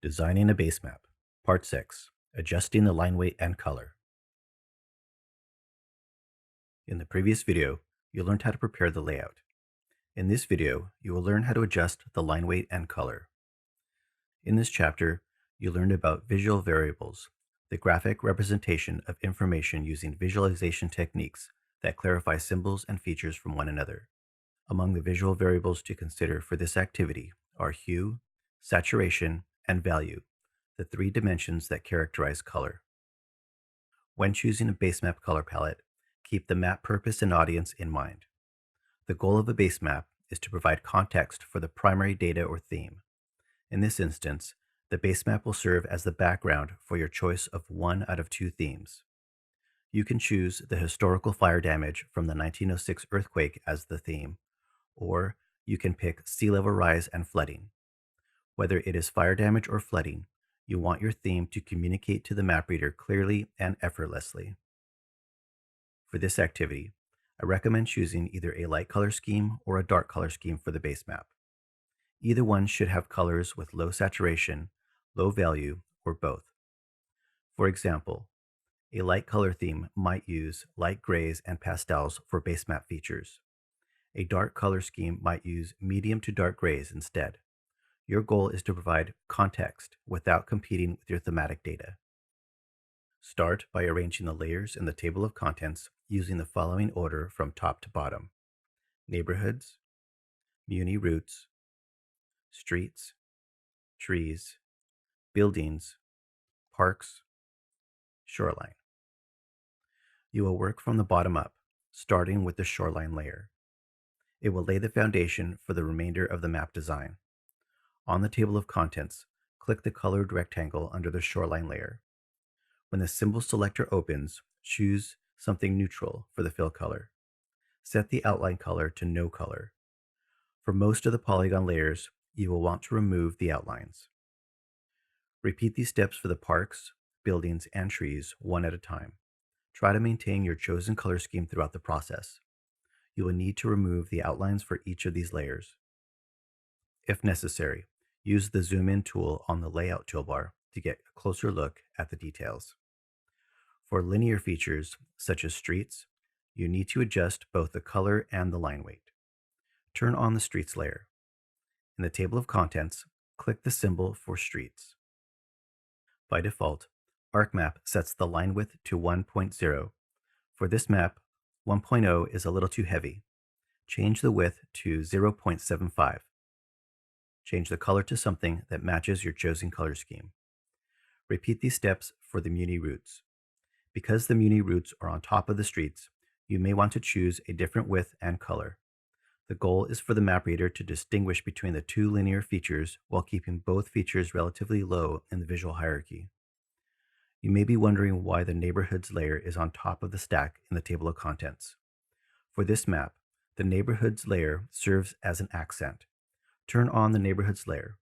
Designing a Basemap, Part 6, Adjusting the Line Weight and Color. In the previous video, you learned how to prepare the layout. In this video, you will learn how to adjust the line weight and color. In this chapter, you learned about visual variables, the graphic representation of information using visualization techniques that clarify symbols and features from one another. Among the visual variables to consider for this activity are hue, saturation, and value, the three dimensions that characterize color. When choosing a Basemap color palette, keep the map purpose and audience in mind. The goal of a Basemap is to provide context for the primary data or theme. In this instance, the Basemap will serve as the background for your choice of one out of two themes. You can choose the historical fire damage from the 1906 earthquake as the theme, or you can pick sea level rise and flooding. Whether it is fire damage or flooding, you want your theme to communicate to the map reader clearly and effortlessly. For this activity, I recommend choosing either a light color scheme or a dark color scheme for the Basemap. Either one should have colors with low saturation, low value, or both. For example, a light color theme might use light grays and pastels for Basemap features. A dark color scheme might use medium to dark grays instead. Your goal is to provide context without competing with your thematic data. Start by arranging the layers in the table of contents using the following order from top to bottom: neighborhoods, muni routes, streets, trees, buildings, parks, shoreline. You will work from the bottom up, starting with the shoreline layer. It will lay the foundation for the remainder of the map design. On the table of contents, click the colored rectangle under the shoreline layer. When the symbol selector opens, choose something neutral for the fill color. Set the outline color to no color. For most of the polygon layers, you will want to remove the outlines. Repeat these steps for the parks, buildings, and trees one at a time. Try to maintain your chosen color scheme throughout the process. You will need to remove the outlines for each of these layers. If necessary, use the zoom in tool on the layout toolbar to get a closer look at the details. For linear features, such as streets, you need to adjust both the color and the line weight. Turn on the streets layer. In the table of contents, click the symbol for streets. By default, ArcMap sets the line width to 1.0. For this map, 1.0 is a little too heavy. Change the width to 0.75. Change the color to something that matches your chosen color scheme. Repeat these steps for the muni routes. Because the muni routes are on top of the streets, you may want to choose a different width and color. The goal is for the map reader to distinguish between the two linear features while keeping both features relatively low in the visual hierarchy. You may be wondering why the neighborhoods layer is on top of the stack in the table of contents. For this map, the neighborhoods layer serves as an accent. Turn on the neighborhoods layer.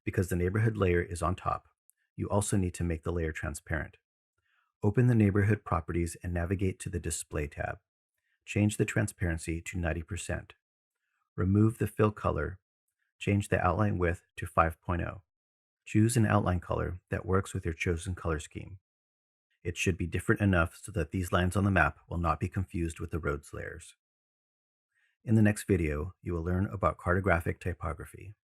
Because the neighborhood layer is on top, you also need to make the layer transparent. Open the neighborhood properties and navigate to the Display tab. Change the transparency to 90%. Remove the fill color. Change the outline width to 5.0. Choose an outline color that works with your chosen color scheme. It should be different enough so that these lines on the map will not be confused with the roads layers. In the next video, you will learn about cartographic typography.